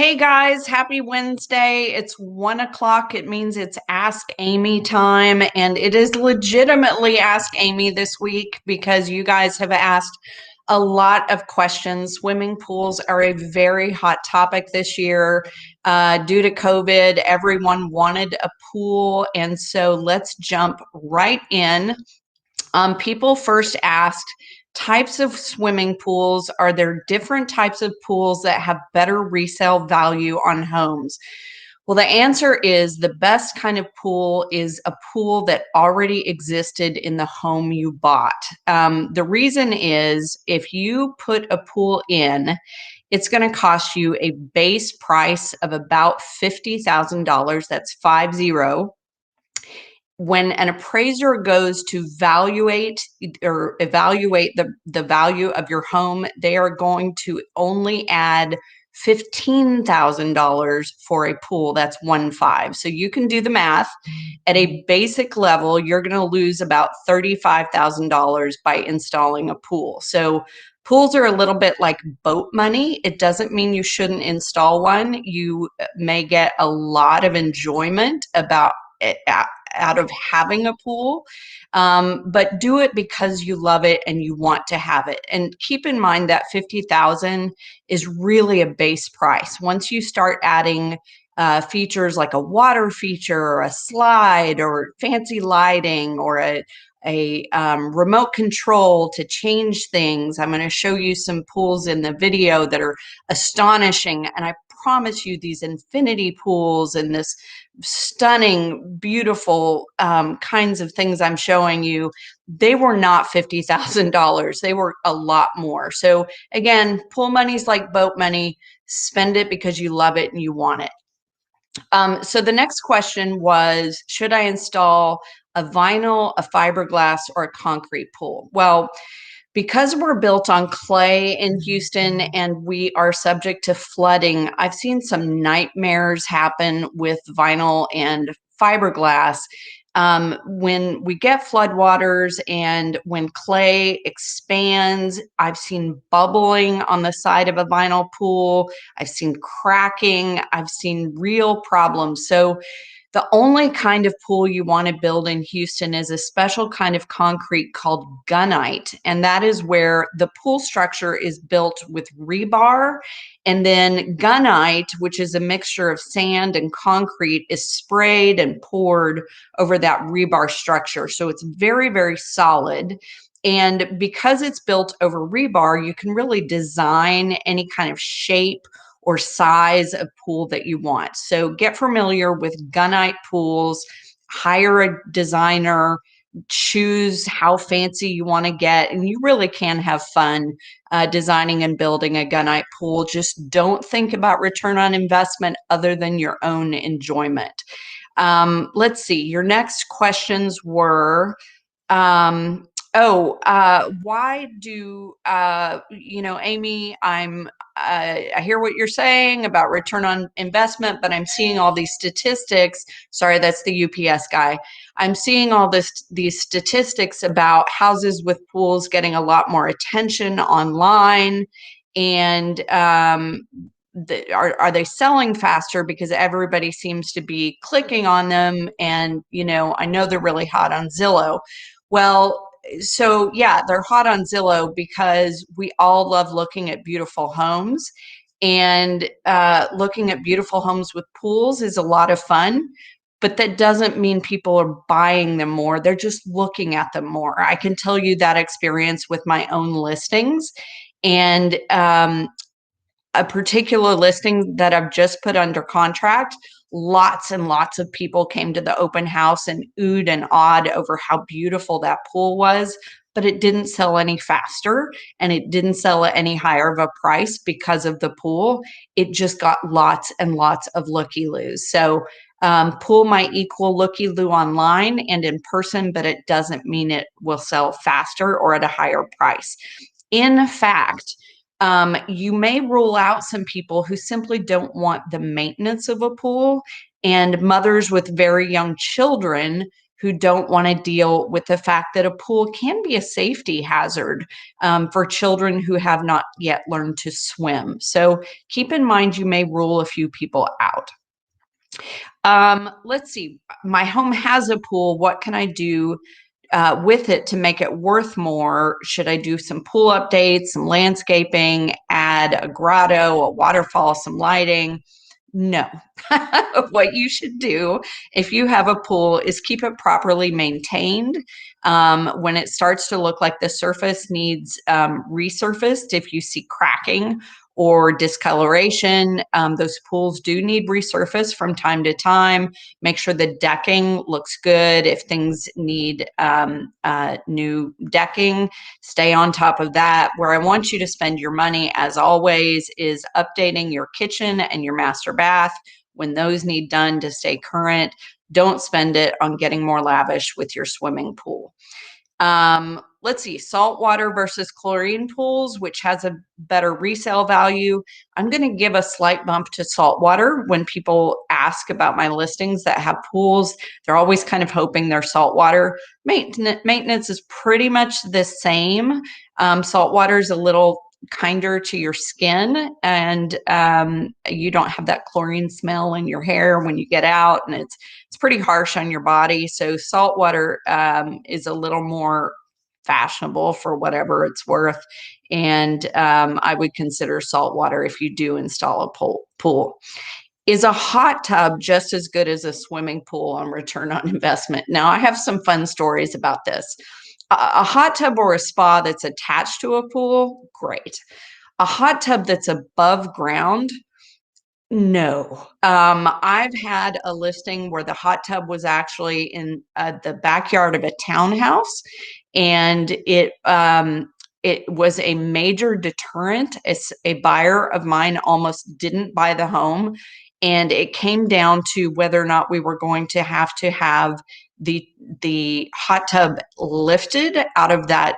Hey guys, happy Wednesday. It's 1 o'clock. It means it's Ask Amy time, and it is legitimately Ask Amy this week because you guys have asked a lot of questions. Swimming pools are a very hot topic this year. Due to COVID, everyone wanted a pool, and so let's jump right in. People first asked types of swimming pools. Are there different types of pools that have better resale value on homes? Well, the answer is the best kind of pool is a pool that already existed in the home you bought. The reason is if you put a pool in, it's going to cost you a base price of about $50,000. That's 50. When an appraiser goes to evaluate the value of your home, they are going to only add $15,000 for a pool. That's 1.5. So you can do the math. At a basic level, you're going to lose about $35,000 by installing a pool. So pools are a little bit like boat money. It doesn't mean you shouldn't install one. You may get a lot of enjoyment about it out of having a pool, but do it because you love it and you want to have it. And keep in mind that 50,000 is really a base price. Once you start adding features like a water feature or a slide or fancy lighting or a remote control to change things. I'm going to show you some pools in the video that are astonishing, and I promise you these infinity pools and this stunning, beautiful kinds of things I'm showing you, they were not $50,000. They were a lot more. So again, pool money's like boat money. Spend it because you love it and you want it. So the next question was, should I install a vinyl, a fiberglass, or a concrete pool? Well, because we're built on clay in Houston and we are subject to flooding, I've seen some nightmares happen with vinyl and fiberglass. When we get floodwaters and when clay expands, I've seen bubbling on the side of a vinyl pool. I've seen cracking. I've seen real problems. So the only kind of pool you want to build in Houston is a special kind of concrete called gunite. And that is where the pool structure is built with rebar. And then gunite, which is a mixture of sand and concrete, is sprayed and poured over that rebar structure. So it's very, very solid. And because it's built over rebar, you can really design any kind of shape or size of pool that you want. So get familiar with gunite pools, hire a designer, choose how fancy you want to get, and you really can have fun designing and building a gunite pool. Just don't think about return on investment other than your own enjoyment. Let's see, your next questions were, why do, Amy, I hear what you're saying about return on investment, but I'm seeing all these statistics. Sorry, that's the UPS guy. I'm seeing all these statistics about houses with pools getting a lot more attention online. And are they selling faster because everybody seems to be clicking on them? And, I know they're really hot on Zillow. Well, so yeah, they're hot on Zillow because we all love looking at beautiful homes, and looking at beautiful homes with pools is a lot of fun, but that doesn't mean people are buying them more. They're just looking at them more. I can tell you that experience with my own listings, and a particular listing that I've just put under contract, lots and lots of people came to the open house and oohed and awed over how beautiful that pool was, but it didn't sell any faster and it didn't sell at any higher of a price because of the pool. It just got lots and lots of looky-loos. So pool might equal looky-loo online and in person, but it doesn't mean it will sell faster or at a higher price. In fact, you may rule out some people who simply don't want the maintenance of a pool, and mothers with very young children who don't want to deal with the fact that a pool can be a safety hazard for children who have not yet learned to swim. So keep in mind, you may rule a few people out. Let's see. My home has a pool. What can I do with it to make it worth more? Should I do some pool updates, some landscaping, add a grotto, a waterfall, some lighting? No. What you should do if you have a pool is keep it properly maintained. When it starts to look like the surface needs resurfaced, if you see cracking or discoloration, those pools do need resurface from time to time. Make sure the decking looks good. If things need new decking, stay on top of that. Where I want you to spend your money, as always, is updating your kitchen and your master bath when those need done to stay current. Don't spend it on getting more lavish with your swimming pool. Let's see, saltwater versus chlorine pools, which has a better resale value. I'm going to give a slight bump to saltwater. When people ask about my listings that have pools, they're always kind of hoping they're saltwater. Maintenance is pretty much the same. Saltwater is a little kinder to your skin, and you don't have that chlorine smell in your hair when you get out, and it's pretty harsh on your body. So saltwater is a little more fashionable for whatever it's worth, and I would consider saltwater if you do install a pool. Is a hot tub just as good as a swimming pool on return on investment? Now, I have some fun stories about this. A hot tub or a spa that's attached to a pool, great. A hot tub that's above ground, no. I've had a listing where the hot tub was actually in the backyard of a townhouse, and it was a major deterrent. A buyer of mine almost didn't buy the home, and it came down to whether or not we were going to have the hot tub lifted out of that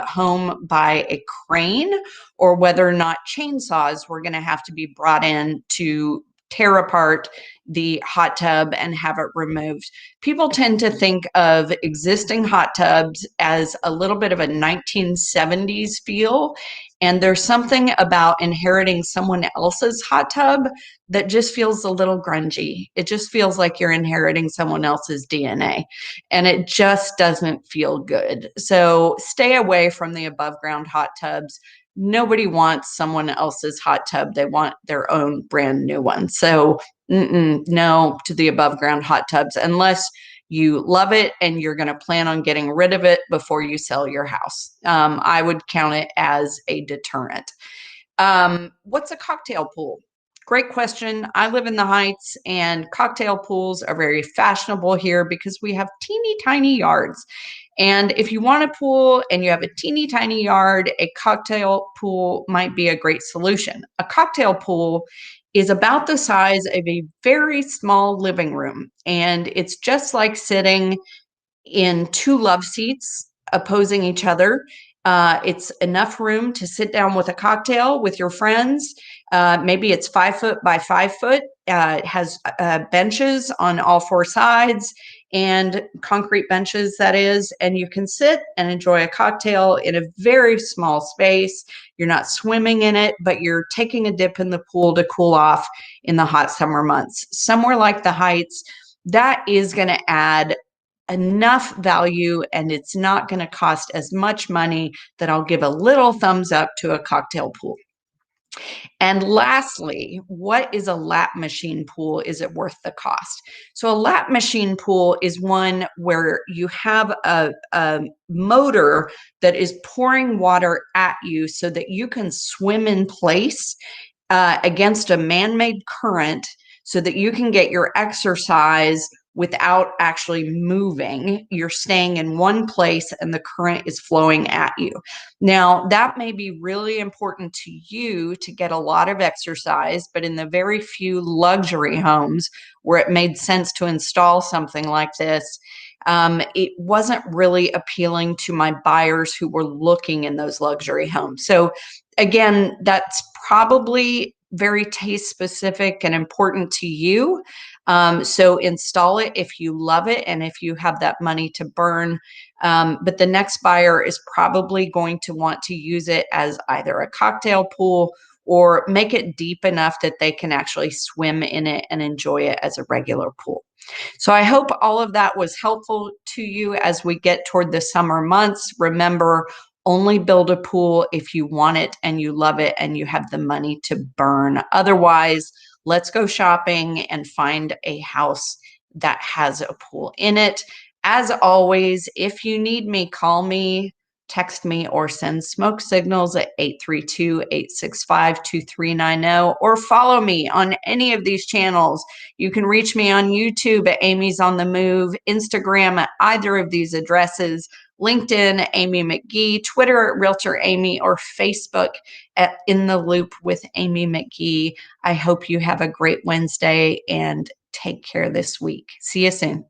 home by a crane, or whether or not chainsaws were going to have to be brought in to tear apart the hot tub and have it removed. People tend to think of existing hot tubs as a little bit of a 1970s feel, and there's something about inheriting someone else's hot tub that just feels a little grungy. It just feels like you're inheriting someone else's DNA, and it just doesn't feel good. So stay away from the above ground hot tubs. Nobody wants someone else's hot tub. They want their own brand new one. So no to the above ground hot tubs unless you love it and you're going to plan on getting rid of it before you sell your house. I would count it as a deterrent. What's a cocktail pool? Great question. I live in the Heights, and cocktail pools are very fashionable here because we have teeny tiny yards. And if you want a pool and you have a teeny tiny yard, a cocktail pool might be a great solution. A cocktail pool is about the size of a very small living room, and it's just like sitting in two love seats opposing each other. It's enough room to sit down with a cocktail with your friends. Maybe it's 5 foot by 5 foot. It has benches on all four sides, and concrete benches, that is, and you can sit and enjoy a cocktail in a very small space. You're not swimming in it, but you're taking a dip in the pool to cool off in the hot summer months. Somewhere like the Heights, that is going to add enough value, and it's not going to cost as much money that I'll give a little thumbs up to a cocktail pool. And lastly, what is a lap machine pool? Is it worth the cost? So a lap machine pool is one where you have a motor that is pouring water at you so that you can swim in place against a man-made current so that you can get your exercise without actually moving. You're staying in one place and the current is flowing at you. Now, that may be really important to you to get a lot of exercise, but in the very few luxury homes where it made sense to install something like this, it wasn't really appealing to my buyers who were looking in those luxury homes. So again, that's probably very taste specific and important to you. So install it if you love it and if you have that money to burn. But the next buyer is probably going to want to use it as either a cocktail pool or make it deep enough that they can actually swim in it and enjoy it as a regular pool. So I hope all of that was helpful to you as we get toward the summer months. Remember, only build a pool if you want it and you love it and you have the money to burn. Otherwise, let's go shopping and find a house that has a pool in it. As always, if you need me, call me, text me, or send smoke signals at 832-865-2390, or follow me on any of these channels. You can reach me on YouTube at Amy's on the Move, Instagram at either of these addresses, LinkedIn, Amy McGee, Twitter at Realtor Amy, or Facebook at In the Loop with Amy McGee. I hope you have a great Wednesday and take care this week. See you soon.